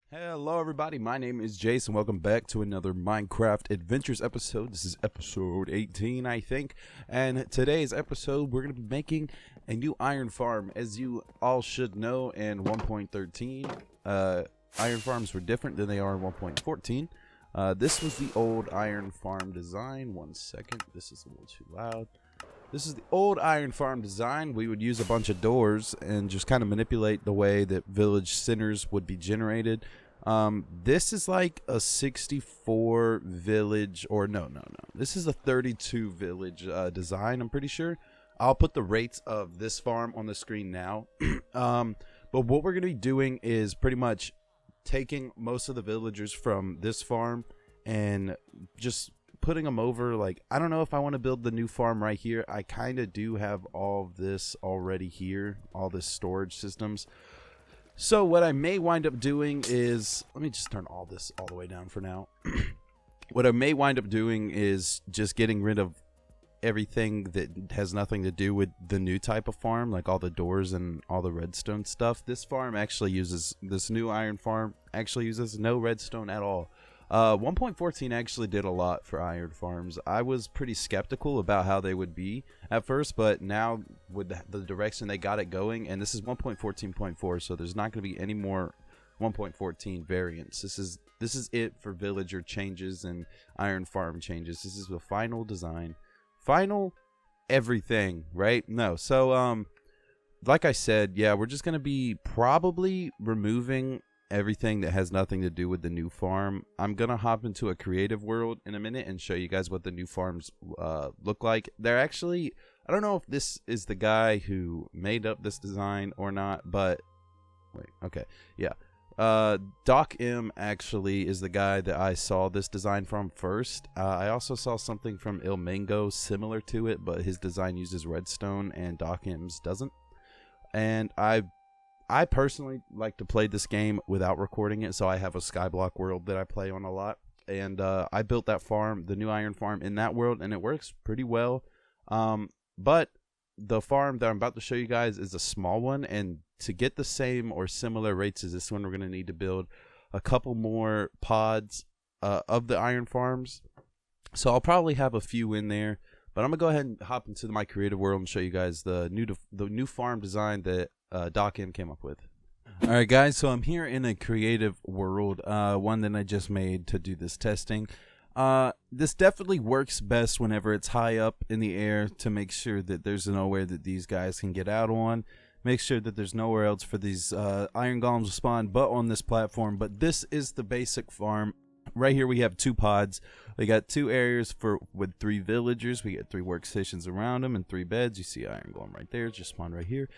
Hello everybody, my name is Jace and welcome back to another Minecraft Adventures episode. This is episode 18, I think, and today's episode we're going to be making a new iron farm. As you all should know, in 1.13, iron farms were different than they are in 1.14. This was the old iron farm design. One second, this is a little too loud. This is the old iron farm design. We would use a bunch of doors and just kind of manipulate the way that village centers would be generated. This is like a 64 village, or no. This is a 32 village design, I'm pretty sure. I'll put the rates of this farm on the screen now. But what we're going to be doing is pretty much taking most of the villagers from this farm and just putting them over. Like, I don't know if I want to build the new farm right here. I kind of do have all of this already here, all this storage systems. So what I may wind up doing is, let me just turn all this all the way down for now. What I may wind up doing is just getting rid of everything that has nothing to do with the new type of farm, like all the doors and all the redstone stuff. This farm actually uses, this new iron farm actually uses no redstone at all. 1.14 actually did a lot for iron farms. I was pretty skeptical about how they would be at first, but now with the direction they got it going, and this is 1.14.4, so there's not going to be any more 1.14 variants. This is it for villager changes and iron farm changes. This is the final design, final everything, right? No, so like I said, yeah, we're just going to be probably removing everything that has nothing to do with the new farm. I'm gonna hop into a creative world in a minute and show you guys what the new farms look like. They're actually, I don't know if this is the guy who made up this design or not, but wait, okay, yeah, Doc M actually is the guy that I saw this design from first. I also saw something from Il Mango similar to it, but his design uses redstone and Doc M's doesn't. And I personally like to play this game without recording it, so I have a skyblock world that I play on a lot, and I built that farm, the new iron farm, in that world, and it works pretty well. But the farm that I'm about to show you guys is a small one, and to get the same or similar rates as this one, we're going to need to build a couple more pods of the iron farms. So I'll probably have a few in there, but I'm going to go ahead and hop into my creative world and show you guys the new farm design that Doc M came up with. Alright guys, so I'm here in a creative world, one that I just made to do this testing. This definitely works best whenever it's high up in the air, to make sure that there's nowhere that these guys can get out on. Make sure that there's nowhere else for these iron golems to spawn but on this platform. But this is the basic farm. Right here we have two pods. We got two areas with 3 villagers. We get 3 workstations around them and 3 beds. You see Iron Golem right there, just spawned right here.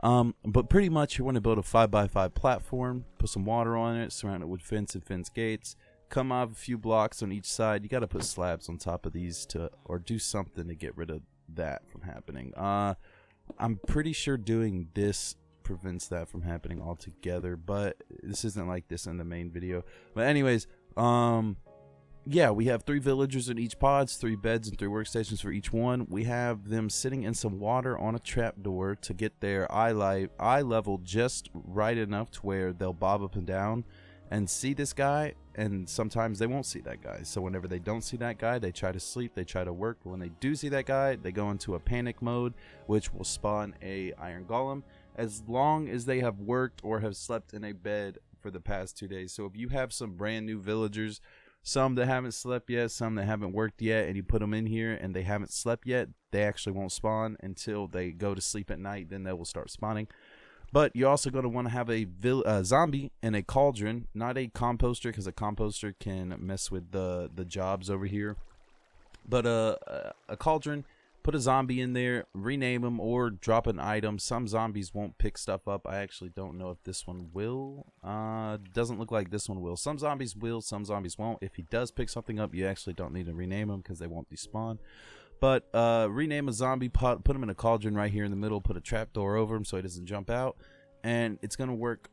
But pretty much you want to build a 5x5 platform, put some water on it, surround it with fence and fence gates, come off a few blocks on each side. You got to put slabs on top of these or do something to get rid of that from happening. I'm pretty sure doing this prevents that from happening altogether, but this isn't like this in the main video. But anyways, yeah, we have 3 villagers in each pods, 3 beds and 3 workstations for each one. We have them sitting in some water on a trapdoor to get their eye level just right enough to where they'll bob up and down and see this guy, and sometimes they won't see that guy. So whenever they don't see that guy, they try to sleep, they try to work. But when they do see that guy, they go into a panic mode, which will spawn a iron golem as long as they have worked or have slept in a bed for the past 2 days. So if you have some brand new villagers, some that haven't slept yet, some that haven't worked yet, and you put them in here and they haven't slept yet, they actually won't spawn until they go to sleep at night. Then they will start spawning. But you're also going to want to have a zombie in a cauldron, not a composter, because a composter can mess with the jobs over here. But a cauldron, put a zombie in there, rename them, or drop an item. Some zombies won't pick stuff up. I actually don't know if this one will. Doesn't look like this one will. Some zombies will, some zombies won't. If he does pick something up, you actually don't need to rename him because they won't despawn. But rename a zombie, put him in a cauldron right here in the middle, put a trapdoor over him so he doesn't jump out, and it's going to work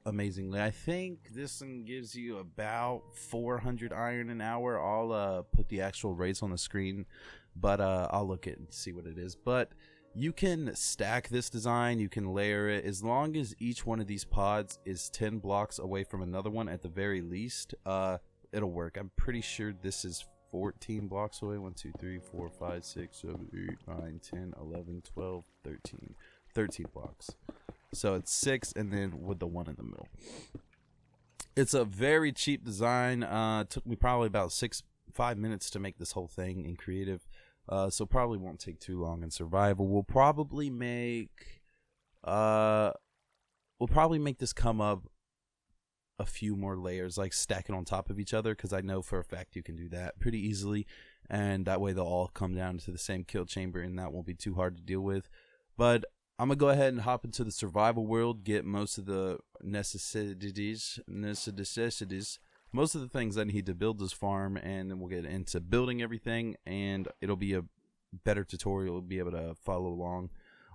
amazingly. I think this one gives you about 400 iron an hour. I'll put the actual rates on the screen, but I'll look at it and see what it is. But You can stack this design, you can layer it, as long as each one of these pods is 10 blocks away from another one at the very least, it'll work. I'm pretty sure this is 14 blocks away. 1, 2, 3, 4, 5, 6, 7, 8, 9, 10, 11, 12, 13. 13 blocks. So it's 6 and then with the 1 in the middle. It's a very cheap design. Took me probably about 5 minutes to make this whole thing in creative. So probably won't take too long in survival. We'll probably make this come up a few more layers, like stacking on top of each other, because I know for a fact you can do that pretty easily, and that way they'll all come down to the same kill chamber, and that won't be too hard to deal with. But I'm gonna go ahead and hop into the survival world, get most of the necessities, most of the things I need to build this farm, and then we'll get into building everything, and it'll be a better tutorial. You'll be able to follow along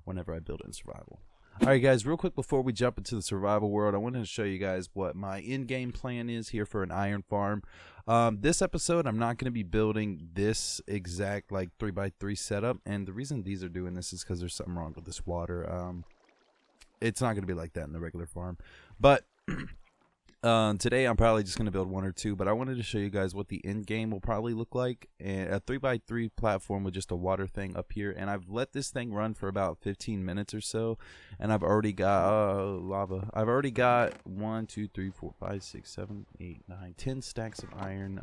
whenever I build it in survival. Alright guys, real quick before we jump into the survival world, I wanted to show you guys what my in-game plan is here for an iron farm. This episode, I'm not going to be building this exact like 3x3 setup, and the reason these are doing this is because there's something wrong with this water. It's not going to be like that in the regular farm, but today I'm probably just going to build 1 or 2, but I wanted to show you guys what the end game will probably look like. And a 3x3 platform with just a water thing up here, and I've let this thing run for about 15 minutes or so, and I've already got lava. I've already got 1, 2, 3, 4, 5, 6, 7, 8, 9, 10 stacks of iron.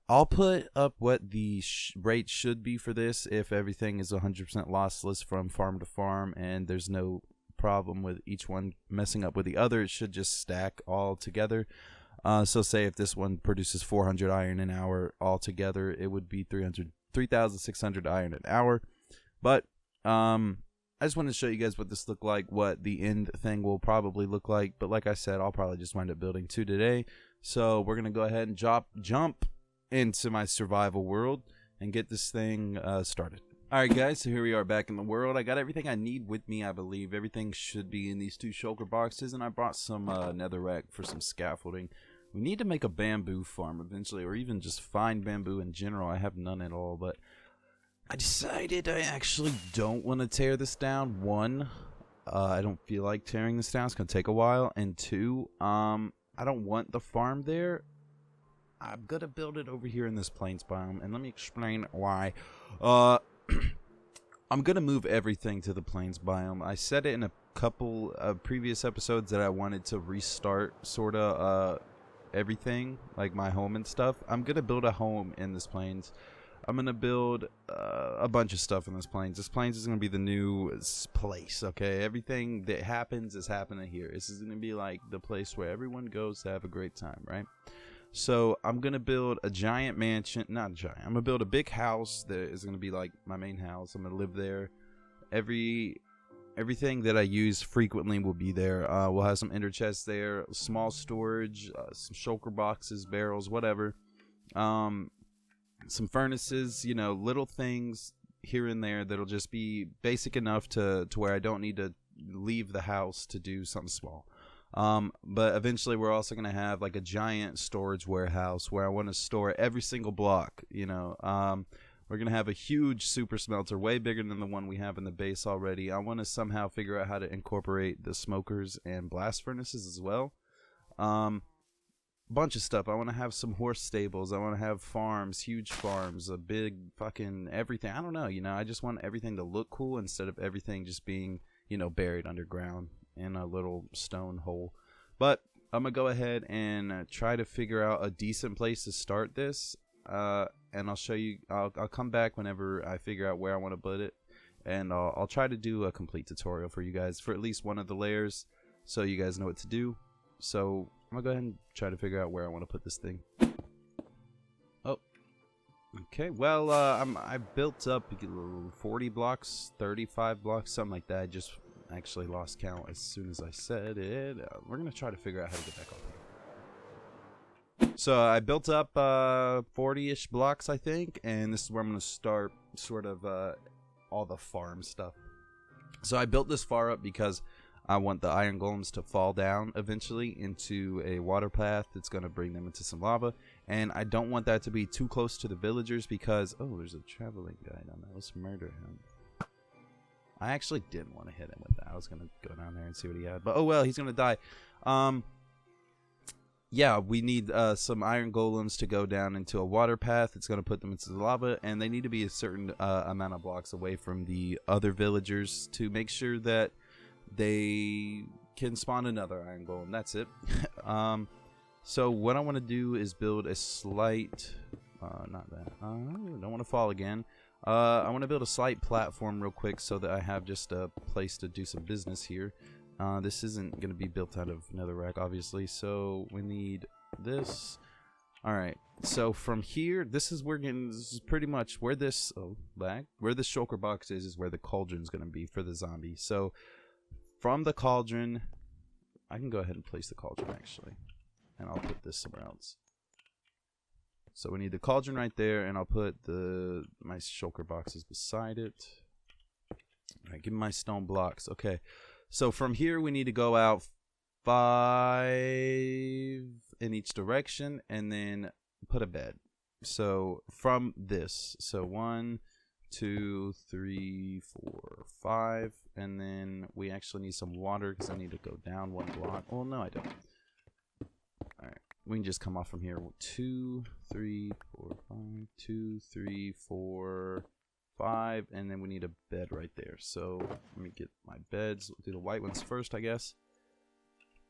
I'll put up what the rate should be for this if everything is 100% lossless from farm to farm and there's no problem with each one messing up with the other. It should just stack all together. So say if this one produces 400 iron an hour altogether, it would be 3,600 iron an hour. But I just wanted to show you guys what this looked like, what the end thing will probably look like. But like I said, I'll probably just wind up building 2 today. So we're gonna go ahead and jump into my survival world and get this thing started. Alright guys, so here we are back in the world. I got everything I need with me, I believe. Everything should be in these 2 shulker boxes, and I brought some netherrack for some scaffolding. We need to make a bamboo farm eventually, or even just find bamboo in general. I have none at all, but I decided I actually don't want to tear this down. 1, I don't feel like tearing this down. It's going to take a while. And 2, I don't want the farm there. I'm going to build it over here in this plains biome, and let me explain why. I'm gonna move everything to the plains biome. I said it in a couple of previous episodes that I wanted to restart sorta everything, like my home and stuff. I'm gonna build a home in this plains. I'm gonna build a bunch of stuff in this plains. This plains is gonna be the new place, okay? Everything that happens is happening here. This is gonna be like the place where everyone goes to have a great time, right? So I'm gonna build a giant mansion, not giant. I'm gonna build a big house that is gonna be like my main house. I'm gonna live there. Everything that I use frequently will be there. We'll have some ender chests there, small storage, some shulker boxes, barrels, whatever. Some furnaces, you know, little things here and there that'll just be basic enough to where I don't need to leave the house to do something small. But eventually we're also going to have like a giant storage warehouse where I want to store every single block, you know. We're going to have a huge super smelter, way bigger than the one we have in the base already. I want to somehow figure out how to incorporate the smokers and blast furnaces as well. Bunch of stuff. I want to have some horse stables. I want to have farms, huge farms, a big fucking everything. I don't know, you know, I just want everything to look cool instead of everything just being, you know, buried underground in a little stone hole. But I'm gonna go ahead and try to figure out a decent place to start this, and I'll show you. I'll come back whenever I figure out where I want to put it, and I'll try to do a complete tutorial for you guys for at least one of the layers, so you guys know what to do. So I'm gonna go ahead and try to figure out where I want to put this thing. Oh, okay. Well, I built up 40 blocks, 35 blocks, something like that. I just actually lost count as soon as I said it. We're gonna try to figure out how to get back up here. So I built up 40-ish blocks, I think, and this is where I'm gonna start sort of all the farm stuff. So I built this far up because I want the iron golems to fall down eventually into a water path that's gonna bring them into some lava, and I don't want that to be too close to the villagers because, oh, there's a traveling guy down there. Let's murder him. I actually didn't want to hit him with that. I was gonna go down there and see what he had, but oh well, he's gonna die. Yeah, we need some iron golems to go down into a water path. It's going to put them into the lava, and they need to be a certain amount of blocks away from the other villagers to make sure that they can spawn another iron golem. That's it. So what I want to do is build a slight, not that, I don't want to fall again. I want to build a slight platform real quick so that I have just a place to do some business here. This isn't going to be built out of netherrack, obviously, so we need this. Alright, so from here, this is pretty much where this, where the shulker box is where the cauldron's going to be for the zombie. So, from the cauldron, I can go ahead and place the cauldron, actually, and I'll put this somewhere else. So we need the cauldron right there, and I'll put my shulker boxes beside it. Alright, give me my stone blocks, okay. So from here, we need to go out 5 in each direction and then put a bed. So from this, so 1, 2, 3, 4, 5, and then we actually need some water because I need to go down 1 block. Well, no, I don't. All right, we can just come off from here. 2, 3, 4, 5, 2, 3, 4, 5, and then we need a bed right there. So let me get my beds. We'll do the white ones first, I guess.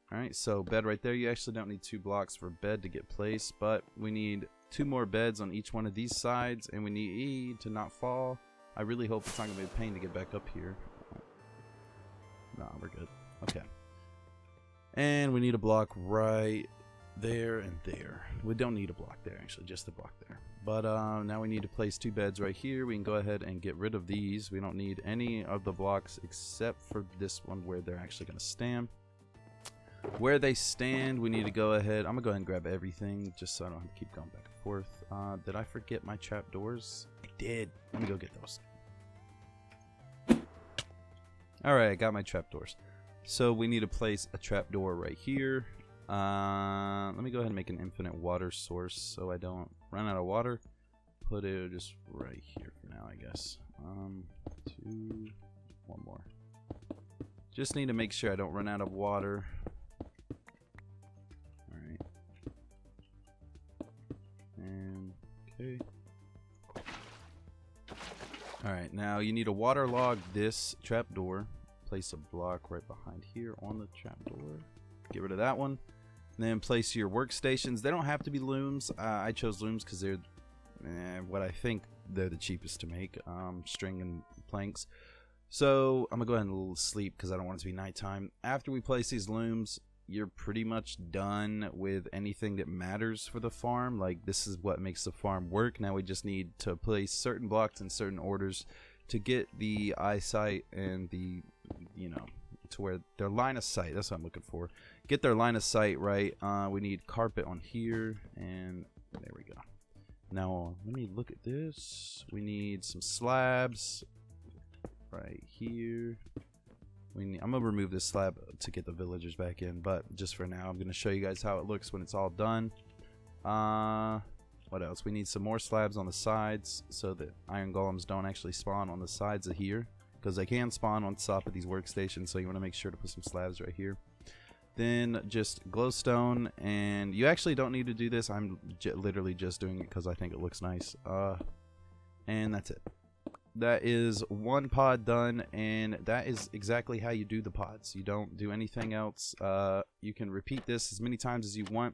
Alright, so bed right there. You actually don't need 2 blocks for bed to get placed, but we need 2 more beds on each one of these sides, and we need E to not fall. I really hope it's not going to be a pain to get back up here. No, we're good. Okay. And we need a block right there and there. We don't need a block there, actually, just a block there. But now we need to place 2 beds right here. We can go ahead and get rid of these. We don't need any of the blocks except for this one where they're actually going to stand. Where they stand, we need to go ahead. I'm going to go ahead and grab everything just so I don't have to keep going back and forth. Did I forget my trapdoors? I did. Let me go get those. Alright, I got my trapdoors. So we need to place a trapdoor right here. Let me go ahead and make an infinite water source so I don't run out of water. Put it just right here for now, I guess. 2, 1 more. Just need to make sure I don't run out of water. Alright. And, okay. Alright, now you need to waterlog this trapdoor. Place a block right behind here on the trapdoor. Get rid of that one. And then place your workstations. They don't have to be looms. I chose looms because they're what I think they're the cheapest to make. String and planks. So I'm gonna go ahead and sleep because I don't want it to be nighttime. After we place these looms, you're pretty much done with anything that matters for the farm. Like, this is what makes the farm work. Now we just need to place certain blocks in certain orders to get the eyesight and the, you know, to where their line of sight, that's what I'm looking for. Get their line of sight right. We need carpet on here, and there we go. Now let me look at this. We need some slabs right here. I'm gonna remove this slab to get the villagers back in, but just for now I'm gonna show you guys how it looks when it's all done. What else? We need some more slabs on the sides so that iron golems don't actually spawn on the sides of here, because they can spawn on top of these workstations, so you want to make sure to put some slabs right here. Then just glowstone, and you actually don't need to do this. I'm literally just doing it because I think it looks nice. And that's it. That is 1 pod done, and that is exactly how you do the pods. You don't do anything else. You can repeat this as many times as you want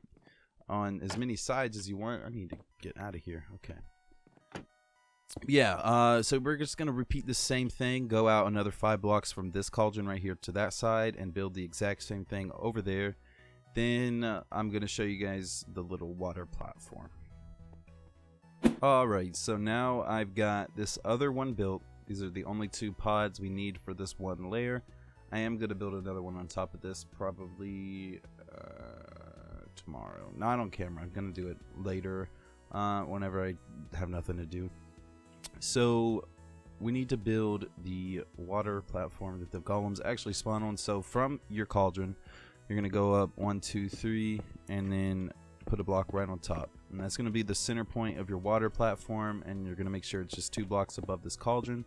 on as many sides as you want. I need to get out of here. Okay. Yeah, so we're just going to repeat the same thing. Go out another 5 blocks from this cauldron right here to that side and build the exact same thing over there. Then I'm going to show you guys the little water platform. Alright, so now I've got this other one built. These are the only 2 pods we need for this one layer. I am going to build another one on top of this probably tomorrow. Not on camera. I'm going to do it later whenever I have nothing to do. So we need to build the water platform that the golems actually spawn on. So from your cauldron, you're going to go up 1, 2, 3, and then put a block right on top. And that's going to be the center point of your water platform, and you're going to make sure it's just 2 blocks above this cauldron.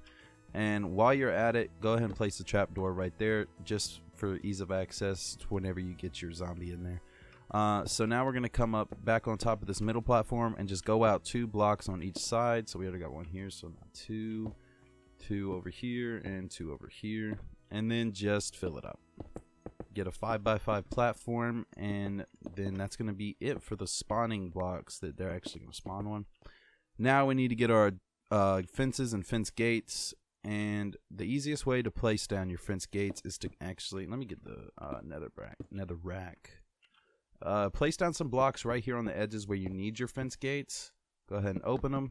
And while you're at it, go ahead and place the trapdoor right there, just for ease of access to whenever you get your zombie in there. So now we're going to come up back on top of this middle platform and just go out 2 blocks on each side. So we already got 1 here, so now 2 over here, and 2 over here. And then just fill it up. Get a 5x5 platform, and then that's going to be it for the spawning blocks that they're actually going to spawn on. Now we need to get our fences and fence gates. And the easiest way to place down your fence gates is to actually, let me get the nether rack. Place down some blocks right here on the edges where you need your fence gates. Go ahead and open them.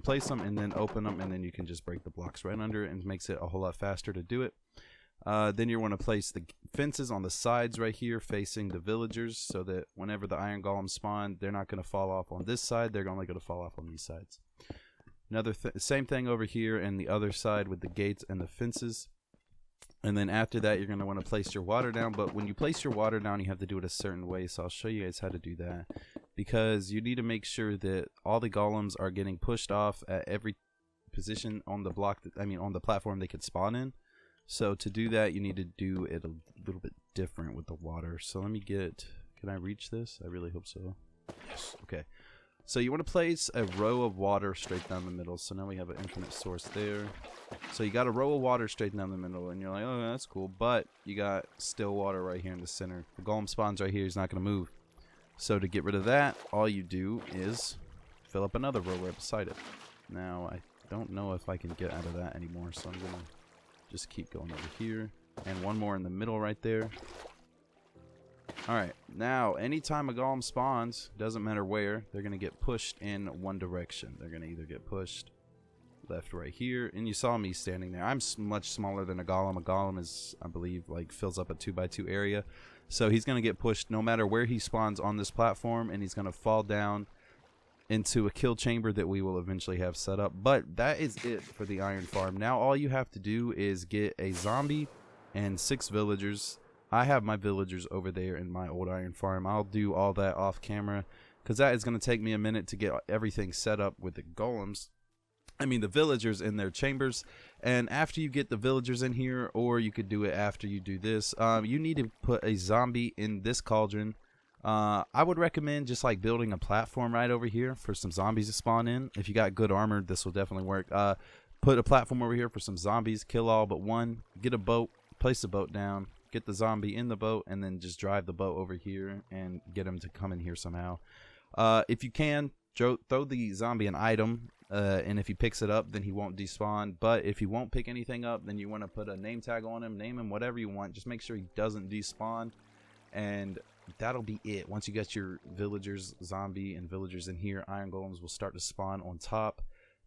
Place them and then open them, and then you can just break the blocks right under it, and it makes it a whole lot faster to do it. Then you want to place the fences on the sides right here facing the villagers, so that whenever the iron golems spawn, they're not going to fall off on this side, they're only going to fall off on these sides. Same thing over here and the other side with the gates and the fences. And then after that, you're going to want to place your water down. But when you place your water down, you have to do it a certain way. So I'll show you guys how to do that. Because you need to make sure that all the golems are getting pushed off at every position on the block, on the platform they could spawn in. So to do that, you need to do it a little bit different with the water. So let me get, can I reach this? I really hope so. Yes. Okay. So you want to place a row of water straight down the middle. So now we have an infinite source there. So you got a row of water straight down the middle, and you're like, oh, that's cool. But you got still water right here in the center. The golem spawns right here. He's not going to move. So to get rid of that, all you do is fill up another row right beside it. Now, I don't know if I can get out of that anymore, so I'm going to just keep going over here. And one more in the middle right there. Alright, now anytime a golem spawns, doesn't matter where, they're going to get pushed in one direction. They're going to either get pushed left, right here. And you saw me standing there. I'm much smaller than a golem. A golem is, I believe, like fills up a 2x2 area. So he's going to get pushed no matter where he spawns on this platform, and he's going to fall down into a kill chamber that we will eventually have set up. But that is it for the iron farm. Now all you have to do is get a zombie and 6 villagers. I have my villagers over there in my old iron farm. I'll do all that off camera, because that is going to take me a minute to get everything set up with the golems. The villagers in their chambers. And after you get the villagers in here, or you could do it after you do this, you need to put a zombie in this cauldron. I would recommend just like building a platform right over here for some zombies to spawn in. If you got good armor, this will definitely work. Put a platform over here for some zombies, kill all but one, get a boat, place the boat down, get the zombie in the boat, and then just drive the boat over here and get him to come in here somehow. If you can, throw the zombie an item, and if he picks it up, then he won't despawn. But if he won't pick anything up, then you want to put a name tag on him, name him whatever you want. Just make sure he doesn't despawn, and that'll be it. Once you get your villagers, zombie, and villagers in here, iron golems will start to spawn on top.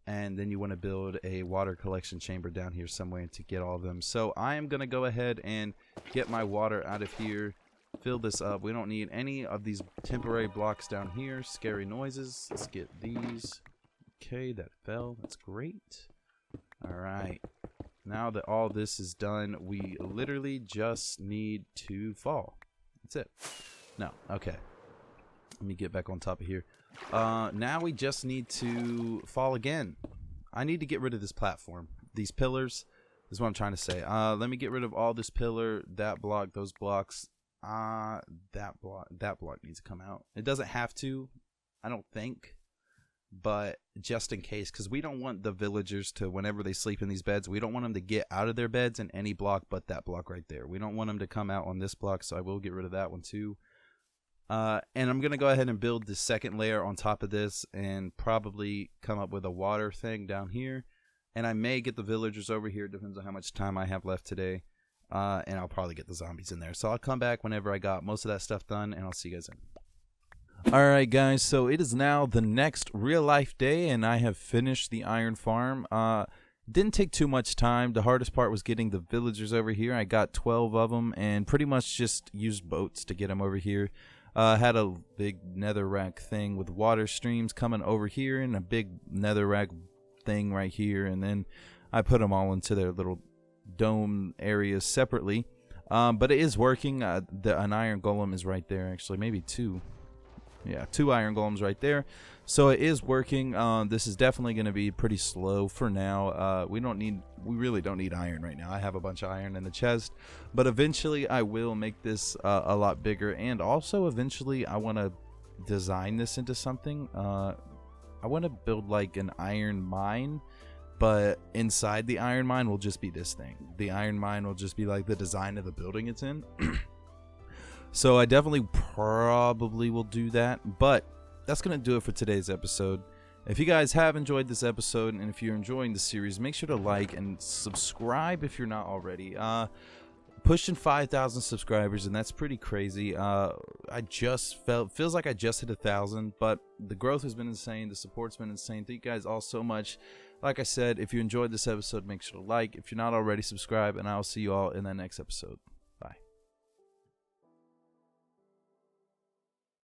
And then you want to build a water collection chamber down here somewhere to get all of them. So I am going to go ahead and get my water out of here, fill this up. We don't need any of these temporary blocks down here. Scary noises. Let's get these. Okay, that fell. That's great. Alright. Now that all this is done, we literally just need to fall. That's it. No. Okay. Let me get back on top of here. Now we just need to fall again. I need to get rid of this platform. These pillars is what I'm trying to say. Let me get rid of all this pillar, that block, those blocks. That block needs to come out. It doesn't have to, I don't think, but just in case, because we don't want the villagers to, whenever they sleep in these beds, we don't want them to get out of their beds in any block but that block right there. We don't want them to come out on this block, so I will get rid of that one too. And I'm going to go ahead and build the second layer on top of this and probably come up with a water thing down here. And I may get the villagers over here. Depends on how much time I have left today. And I'll probably get the zombies in there. So I'll come back whenever I got most of that stuff done, and I'll see you guys in. Alright guys, so it is now the next real life day, and I have finished the iron farm. Didn't take too much time. The hardest part was getting the villagers over here. I got 12 of them and pretty much just used boats to get them over here. Had a big netherrack thing with water streams coming over here and a big netherrack thing right here, and then I put them all into their little dome areas separately. But it is working. An iron golem is right there, actually, maybe 2. Yeah, 2 iron golems right there. So it is working. This is definitely going to be pretty slow for now. We really don't need iron right now. I have a bunch of iron in the chest, but eventually I will make this a lot bigger, and also eventually I want to design this into something. I want to build like an iron mine, but inside the iron mine will just be this thing. The iron mine will just be like the design of the building it's in. So I definitely probably will do that, but that's going to do it for today's episode. If you guys have enjoyed this episode, and if you're enjoying the series, make sure to like and subscribe if you're not already. Pushing 5,000 subscribers, and that's pretty crazy. Feels like I just hit 1,000, but the growth has been insane. The support's been insane. Thank you guys all so much. Like I said, if you enjoyed this episode, make sure to like. If you're not already, subscribe, and I'll see you all in that next episode.